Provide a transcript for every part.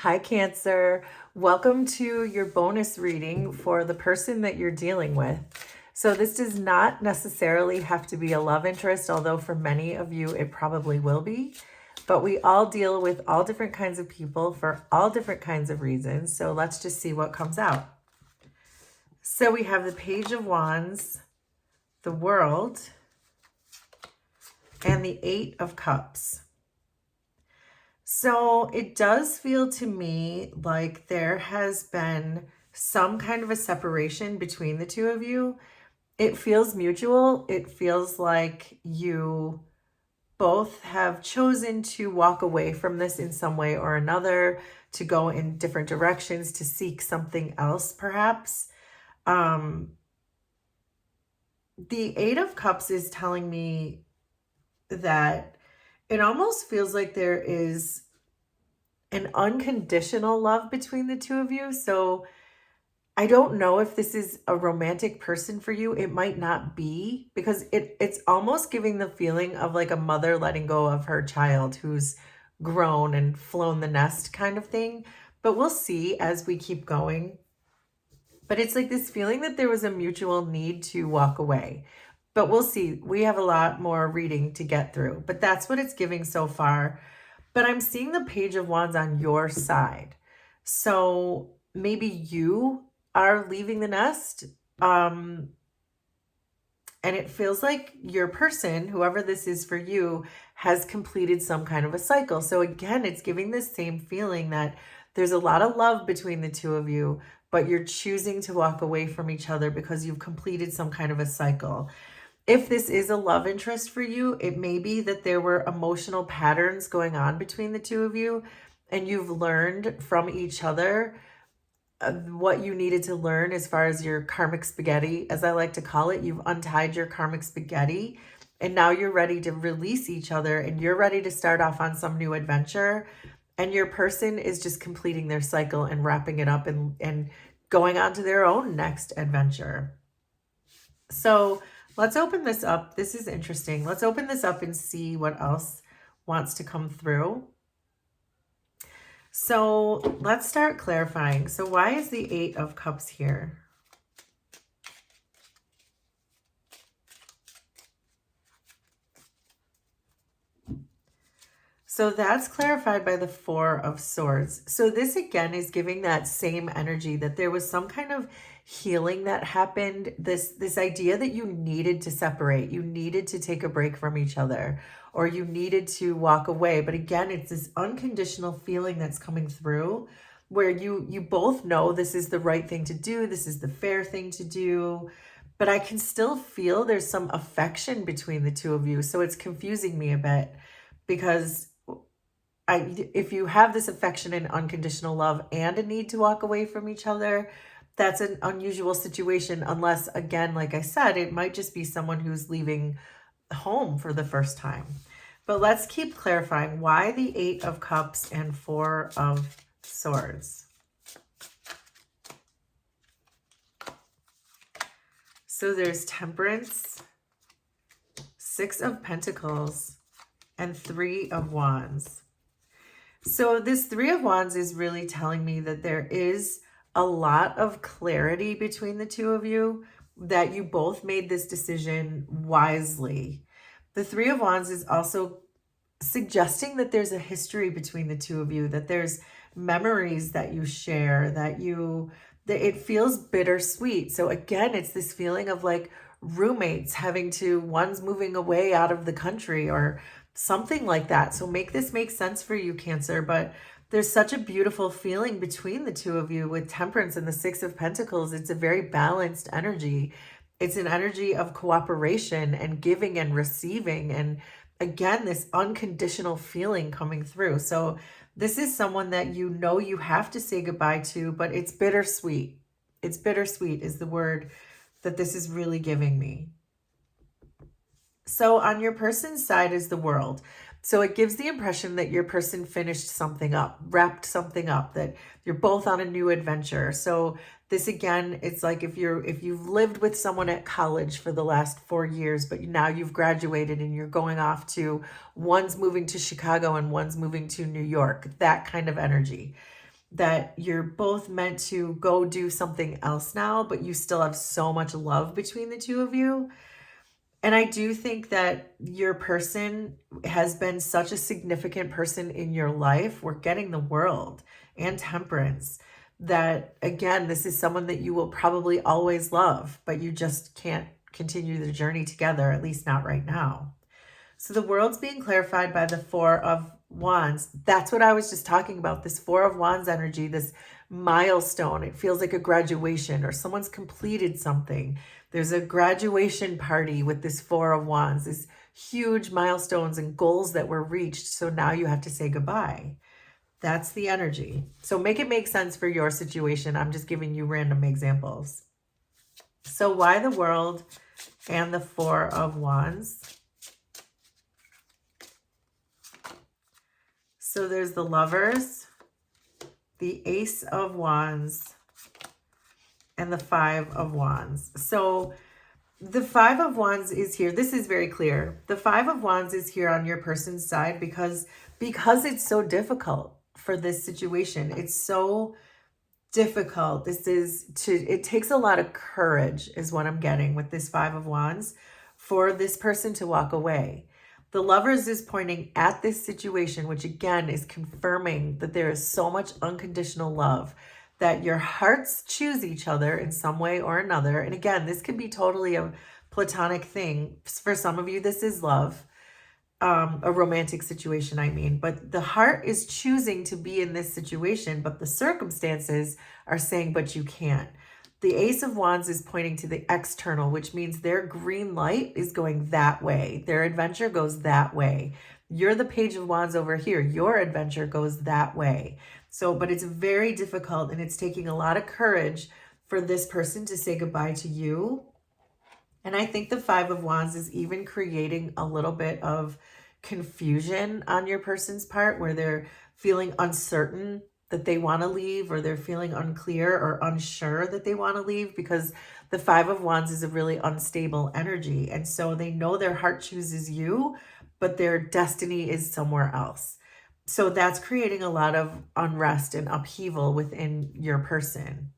Hi, Cancer. Welcome to your bonus reading for the person that you're dealing with. So, this does not necessarily have to be a love interest, although for many of you it probably will be. But we all deal with all different kinds of people for all different kinds of reasons. So, let's just see what comes out. So, we have the Page of Wands, the World, and the Eight of Cups. So it does feel to me like there has been some kind of a separation between the two of you. It feels mutual. It feels like you both have chosen to walk away from this in some way or another, to go in different directions, to seek something else, perhaps. The Eight of Cups is telling me that it almost feels like there is an unconditional love between the two of you. So I don't know if this is a romantic person for you. It might not be, because it's almost giving the feeling of like a mother letting go of her child who's grown and flown the nest kind of thing. But we'll see as we keep going. But it's like this feeling that there was a mutual need to walk away. But we'll see. We have a lot more reading to get through. But that's what it's giving so far. But I'm seeing the Page of Wands on your side. So maybe you are leaving the nest. And it feels like your person, whoever this is for you, has completed some kind of a cycle. So again, it's giving this same feeling that there's a lot of love between the two of you, but you're choosing to walk away from each other because you've completed some kind of a cycle. If this is a love interest for you, it may be that there were emotional patterns going on between the two of you, and you've learned from each other what you needed to learn as far as your karmic spaghetti, as I like to call it. You've untied your karmic spaghetti, and now you're ready to release each other, and you're ready to start off on some new adventure. And your person is just completing their cycle and wrapping it up and going on to their own next adventure. So let's open this up. This is interesting. Let's open this up and see what else wants to come through. So let's start clarifying. So why is the Eight of Cups here? So that's clarified by the Four of Swords. So this again is giving that same energy that there was some kind of healing that happened. This idea that you needed to separate, you needed to take a break from each other, or you needed to walk away. But again, it's this unconditional feeling that's coming through where you both know this is the right thing to do, this is the fair thing to do. But I can still feel there's some affection between the two of you. So it's confusing me a bit, because if you have this affection and unconditional love and a need to walk away from each other, that's an unusual situation. Unless, again, like I said, it might just be someone who's leaving home for the first time. But let's keep clarifying why the Eight of Cups and Four of Swords. So there's Temperance, Six of Pentacles, and Three of Wands. So this Three of Wands is really telling me that there is a lot of clarity between the two of you, that you both made this decision wisely. The Three of Wands is also suggesting that there's a history between the two of you, that there's memories that you share, that it feels bittersweet. So again, it's this feeling of like roommates having to, one's moving away out of the country or something like that. So make this make sense for you, Cancer. But there's such a beautiful feeling between the two of you with Temperance and the Six of Pentacles. It's a very balanced energy. It's an energy of cooperation and giving and receiving. And again, this unconditional feeling coming through. So this is someone that you know you have to say goodbye to, but it's bittersweet. It's bittersweet is the word that this is really giving me. So on your person's side is the World. So it gives the impression that your person finished something up, wrapped something up, that you're both on a new adventure. So this again, it's like if you've lived with someone at college for the last 4 years, but now you've graduated and you're going off to, one's moving to Chicago and one's moving to New York, that kind of energy. that you're both meant to go do something else now, but you still have so much love between the two of you. And I do think that your person has been such a significant person in your life. We're getting the world and temperance. That again, this is someone that you will probably always love, but you just can't continue the journey together, at least not right now. So the world's being clarified by the Four of Wands. That's what I was just talking about. This Four of Wands energy, this milestone. It feels like a graduation or someone's completed something. There's a graduation party with this Four of Wands, these huge milestones and goals that were reached. So now you have to say goodbye. That's the energy. So make it make sense for your situation. I'm just giving you random examples. So why the world and the Four of Wands? So there's the Lovers, the Ace of Wands, and the Five of Wands. So the Five of Wands is here. This is very clear. The Five of Wands is here on your person's side because it's so difficult for this situation. It's so difficult. It takes a lot of courage is what I'm getting with this Five of Wands for this person to walk away. The Lovers is pointing at this situation, which again is confirming that there is so much unconditional love, that your hearts choose each other in some way or another. And again, this can be totally a platonic thing. For some of you, this is love, a romantic situation, I mean. But the heart is choosing to be in this situation, but the circumstances are saying, but you can't. The Ace of Wands is pointing to the external, which means their green light is going that way. Their adventure goes that way. You're the Page of Wands over here. Your adventure goes that way. So, but it's very difficult and it's taking a lot of courage for this person to say goodbye to you. And I think the Five of Wands is even creating a little bit of confusion on your person's part where they're feeling uncertain that they want to leave, or they're feeling unclear or unsure that they want to leave, because the Five of Wands is a really unstable energy. And so they know their heart chooses you, but their destiny is somewhere else. So that's creating a lot of unrest and upheaval within your person.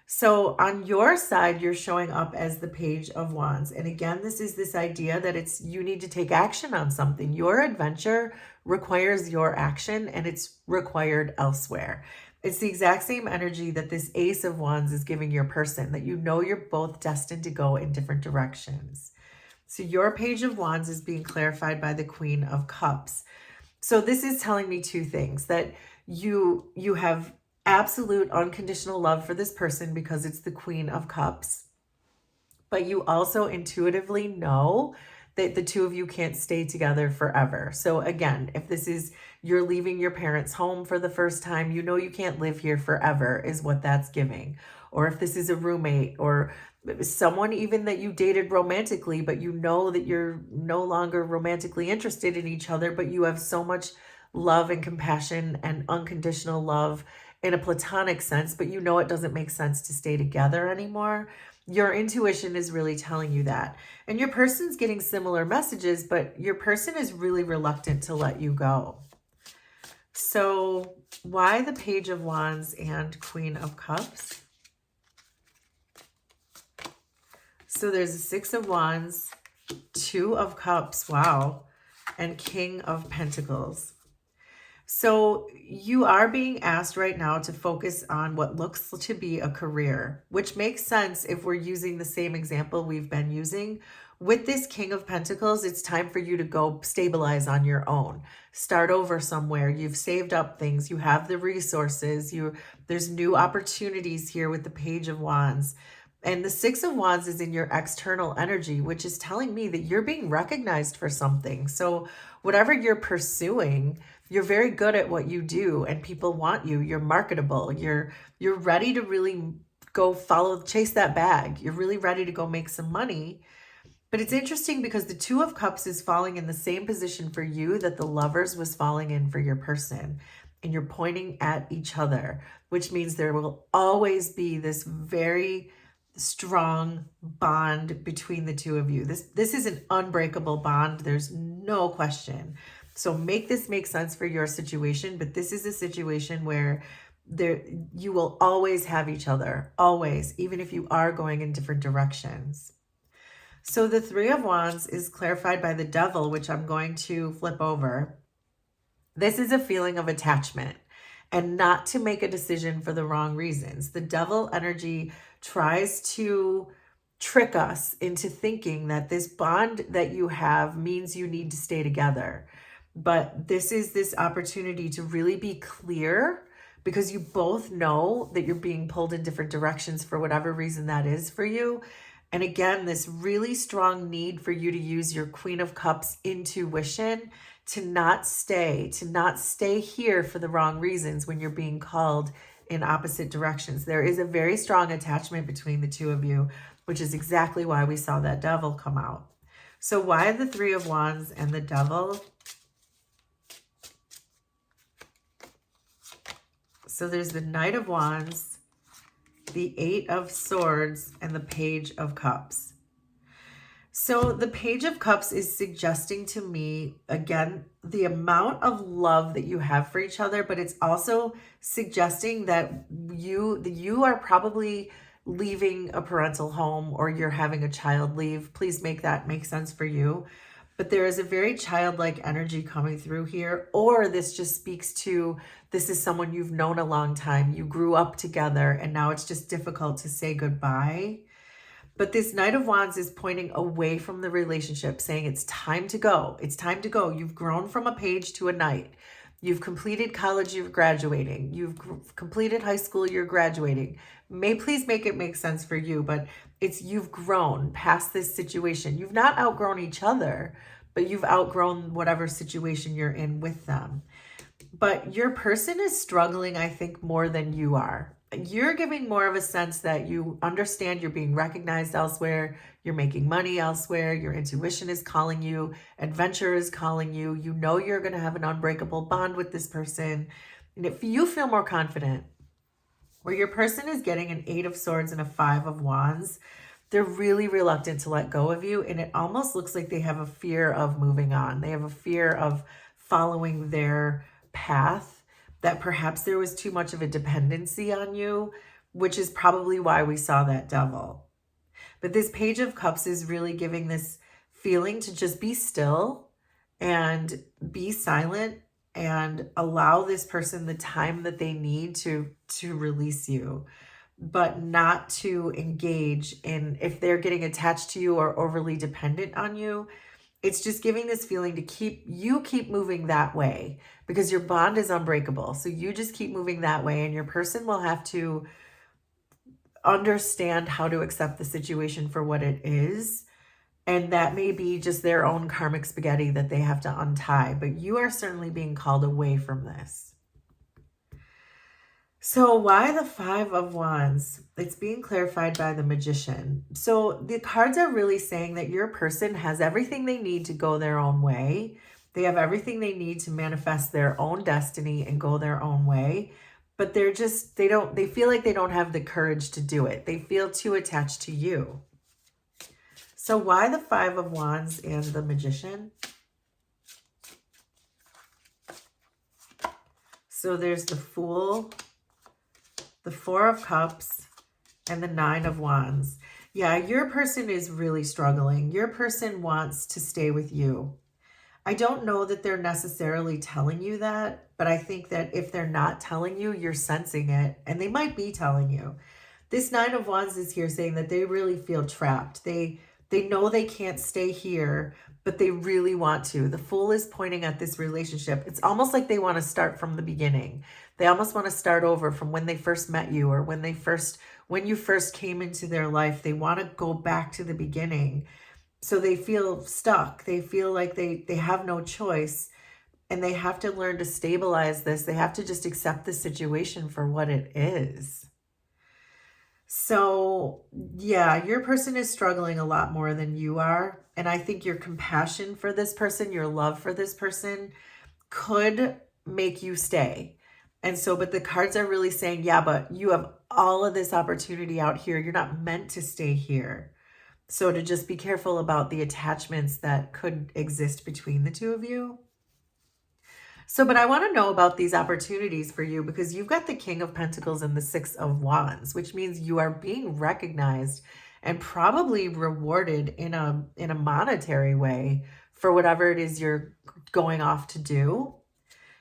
So on your side, you're showing up as the Page of Wands. And again, this is this idea that you need to take action on something. Your adventure requires your action and it's required elsewhere. It's the exact same energy that this Ace of Wands is giving your person, that you know you're both destined to go in different directions. So your Page of Wands is being clarified by the Queen of Cups. So this is telling me two things, that you have absolute unconditional love for this person because it's the Queen of Cups. But you also intuitively know that the two of you can't stay together forever. So again, if this is you're leaving your parents' home for the first time, you know you can't live here forever is what that's giving. Or if this is a roommate or someone even that you dated romantically, but you know that you're no longer romantically interested in each other, but you have so much love and compassion and unconditional love in a platonic sense, but you know it doesn't make sense to stay together anymore. Your intuition is really telling you that. And your person's getting similar messages, but your person is really reluctant to let you go. So why the Page of Wands and Queen of Cups? So there's a Six of Wands, Two of Cups, wow, and King of Pentacles. So you are being asked right now to focus on what looks to be a career, which makes sense if we're using the same example we've been using. With this King of Pentacles, it's time for you to go stabilize on your own. Start over somewhere. You've saved up things. You have the resources. There's new opportunities here with the Page of Wands. And the Six of Wands is in your external energy, which is telling me that you're being recognized for something. So whatever you're pursuing, you're very good at what you do and people want you. You're marketable. You're ready to really go chase that bag. You're really ready to go make some money. But it's interesting because the Two of Cups is falling in the same position for you that the Lovers was falling in for your person. And you're pointing at each other, which means there will always be this very strong bond between the two of you. This is an unbreakable bond. There's no question. So make this make sense for your situation, but this is a situation where there, you will always have each other, always, even if you are going in different directions. So the Three of Wands is clarified by the Devil, which I'm going to flip over. This is a feeling of attachment and not to make a decision for the wrong reasons. The Devil energy tries to trick us into thinking that this bond that you have means you need to stay together. But this is this opportunity to really be clear, because you both know that you're being pulled in different directions for whatever reason that is for you. And again, this really strong need for you to use your Queen of Cups intuition to not stay here for the wrong reasons when you're being called in opposite directions. There is a very strong attachment between the two of you, which is exactly why we saw that Devil come out. So why the Three of Wands and the Devil? So there's the Knight of Wands, the Eight of Swords, and the Page of Cups. So the Page of Cups is suggesting to me, again, the amount of love that you have for each other, but it's also suggesting that you are probably leaving a parental home, or you're having a child leave. Please make that make sense for you. But there is a very childlike energy coming through here, or this just speaks to, this is someone you've known a long time. You grew up together and now it's just difficult to say goodbye. But this Knight of Wands is pointing away from the relationship, saying it's time to go. It's time to go. You've grown from a page to a knight. You've completed college, you're graduating. You've completed high school, you're graduating. Please make it make sense for you, but you've grown past this situation. You've not outgrown each other, but you've outgrown whatever situation you're in with them. But your person is struggling, I think, more than you are. You're giving more of a sense that you understand you're being recognized elsewhere, you're making money elsewhere, your intuition is calling you, adventure is calling you, you know you're going to have an unbreakable bond with this person. And if you feel more confident, where your person is getting an Eight of Swords and a Five of Wands, they're really reluctant to let go of you. And it almost looks like they have a fear of moving on. They have a fear of following their path, that perhaps there was too much of a dependency on you, which is probably why we saw that Devil. But this Page of Cups is really giving this feeling to just be still and be silent and allow this person the time that they need to release you, but not to engage in, if they're getting attached to you or overly dependent on you. It's just giving this feeling to keep moving that way, because your bond is unbreakable. So you just keep moving that way, and your person will have to understand how to accept the situation for what it is. And that may be just their own karmic spaghetti that they have to untie. But you are certainly being called away from this. So why the Five of Wands? It's being clarified by the Magician. So the cards are really saying that your person has everything they need to go their own way. They have everything they need to manifest their own destiny and go their own way. But they feel like they don't have the courage to do it. They feel too attached to you. So why the Five of Wands and the Magician? So there's the Fool, the Four of Cups, and the Nine of Wands. Yeah, your person is really struggling. Your person wants to stay with you. I don't know that they're necessarily telling you that, but I think that if they're not telling you, you're sensing it, and they might be telling you. This Nine of Wands is here saying that they really feel trapped. They know they can't stay here, but they really want to. The Fool is pointing at this relationship. It's almost like they want to start from the beginning. They almost want to start over from when they first met you, or when you first came into their life. They want to go back to the beginning. So they feel stuck. They feel like they have no choice, and they have to learn to stabilize this. They have to just accept the situation for what it is. So yeah, your person is struggling a lot more than you are. And I think your compassion for this person, your love for this person could make you stay. And so, but the cards are really saying, yeah, but you have all of this opportunity out here. You're not meant to stay here. So to just be careful about the attachments that could exist between the two of you. So, but I want to know about these opportunities for you because you've got the King of Pentacles and the Six of Wands, which means you are being recognized and probably rewarded in a monetary way for whatever it is you're going off to do.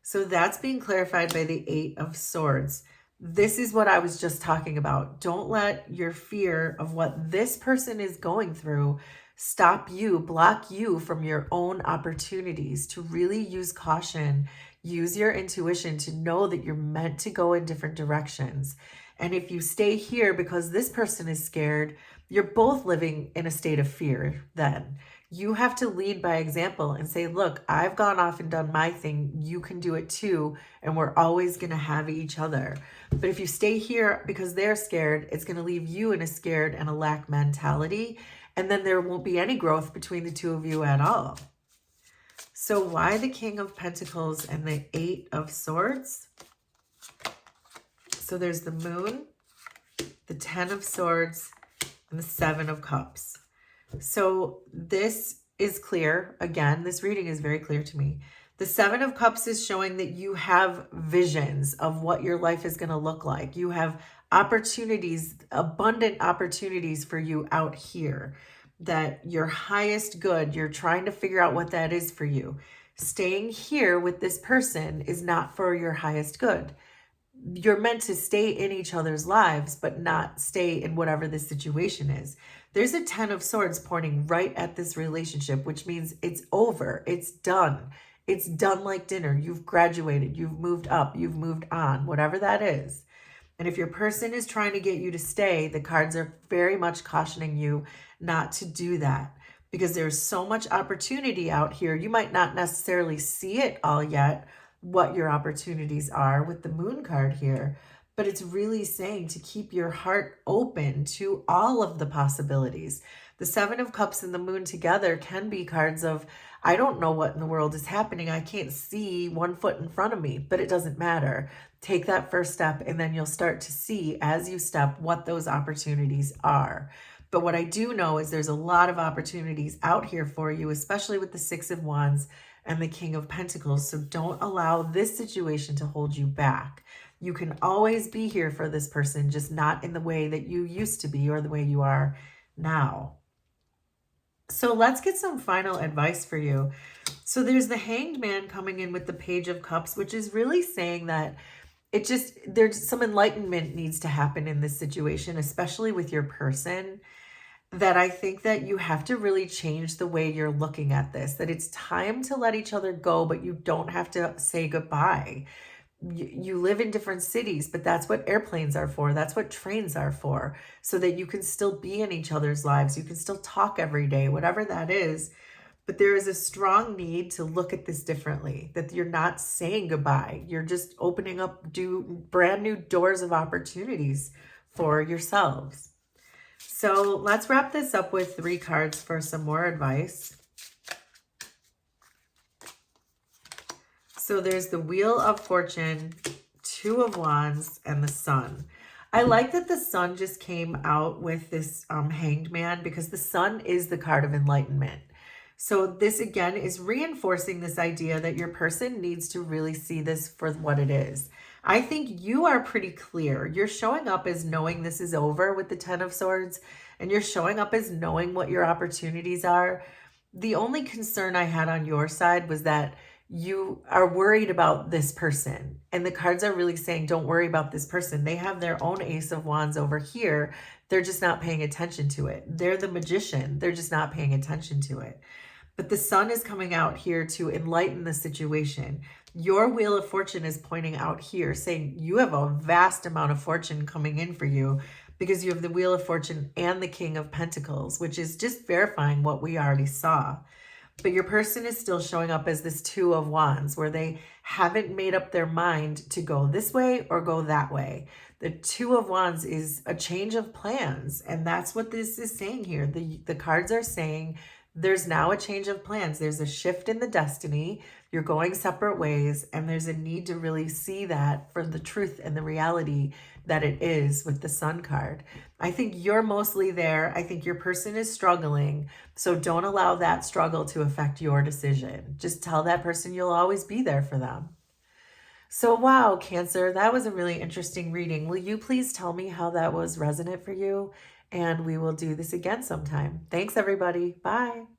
So that's being clarified by the Eight of Swords. This is what I was just talking about. Don't let your fear of what this person is going through stop you, block you from your own opportunities to really use caution, use your intuition to know that you're meant to go in different directions. And if you stay here because this person is scared, you're both living in a state of fear then. You have to lead by example and say, look, I've gone off and done my thing. You can do it too. And we're always going to have each other. But if you stay here because they're scared, it's going to leave you in a scared and a lack mentality. And then there won't be any growth between the two of you at all. So why the King of Pentacles and the Eight of Swords? So there's the Moon, the Ten of Swords, and the Seven of Cups. So this is clear. Again, this reading is very clear to me. The Seven of Cups is showing that you have visions of what your life is going to look like. You have opportunities, abundant opportunities for you out here, that your highest good, you're trying to figure out what that is for you. Staying here with this person is not for your highest good. You're meant to stay in each other's lives, but not stay in whatever the situation is. There's a Ten of Swords pointing right at this relationship, which means it's over. It's done. It's done like dinner. You've graduated. You've moved up. You've moved on, whatever that is. And if your person is trying to get you to stay, the cards are very much cautioning you not to do that because there's so much opportunity out here. You might not necessarily see it all yet, what your opportunities are with the Moon card here, but it's really saying to keep your heart open to all of the possibilities. The Seven of Cups and the Moon together can be cards of, I don't know what in the world is happening. I can't see 1 foot in front of me, but it doesn't matter. Take that first step and then you'll start to see as you step what those opportunities are. But what I do know is there's a lot of opportunities out here for you, especially with the Six of Wands and the King of Pentacles. So don't allow this situation to hold you back. You can always be here for this person, just not in the way that you used to be or the way you are now. So let's get some final advice for you. So there's the Hanged Man coming in with the Page of Cups, which is really saying that there's some enlightenment needs to happen in this situation, especially with your person, that I think that you have to really change the way you're looking at this, that it's time to let each other go, but you don't have to say goodbye. You live in different cities, but that's what airplanes are for. That's what trains are for, so that you can still be in each other's lives. You can still talk every day, whatever that is. But there is a strong need to look at this differently, that you're not saying goodbye. You're just opening up brand new doors of opportunities for yourselves. So let's wrap this up with 3 cards for some more advice. So there's the Wheel of Fortune, 2 of Wands, and the Sun. I like that the Sun just came out with this Hanged Man, because the Sun is the card of enlightenment. So this again is reinforcing this idea that your person needs to really see this for what it is. I think you are pretty clear. You're showing up as knowing this is over with the Ten of Swords, and you're showing up as knowing what your opportunities are. The only concern I had on your side was that you are worried about this person, and the cards are really saying don't worry about this person. They have their own Ace of Wands over here. They're just not paying attention to it. They're the magician. They're just not paying attention to it. But the Sun is coming out here to enlighten the situation. Your Wheel of Fortune is pointing out here, saying you have a vast amount of fortune coming in for you, because you have the Wheel of Fortune and the King of Pentacles, which is just verifying what we already saw. But your person is still showing up as this 2 of Wands, where they haven't made up their mind to go this way or go that way. The 2 of Wands is a change of plans, and that's what this is saying here. The cards are saying there's now a change of plans. There's a shift in the destiny. You're going separate ways, and there's a need to really see that for the truth and the reality that it is with the Sun card. I think you're mostly there. I think your person is struggling. So don't allow that struggle to affect your decision. Just tell that person you'll always be there for them. So, wow, Cancer, that was a really interesting reading. Will you please tell me how that was resonant for you? And we will do this again sometime. Thanks, everybody. Bye.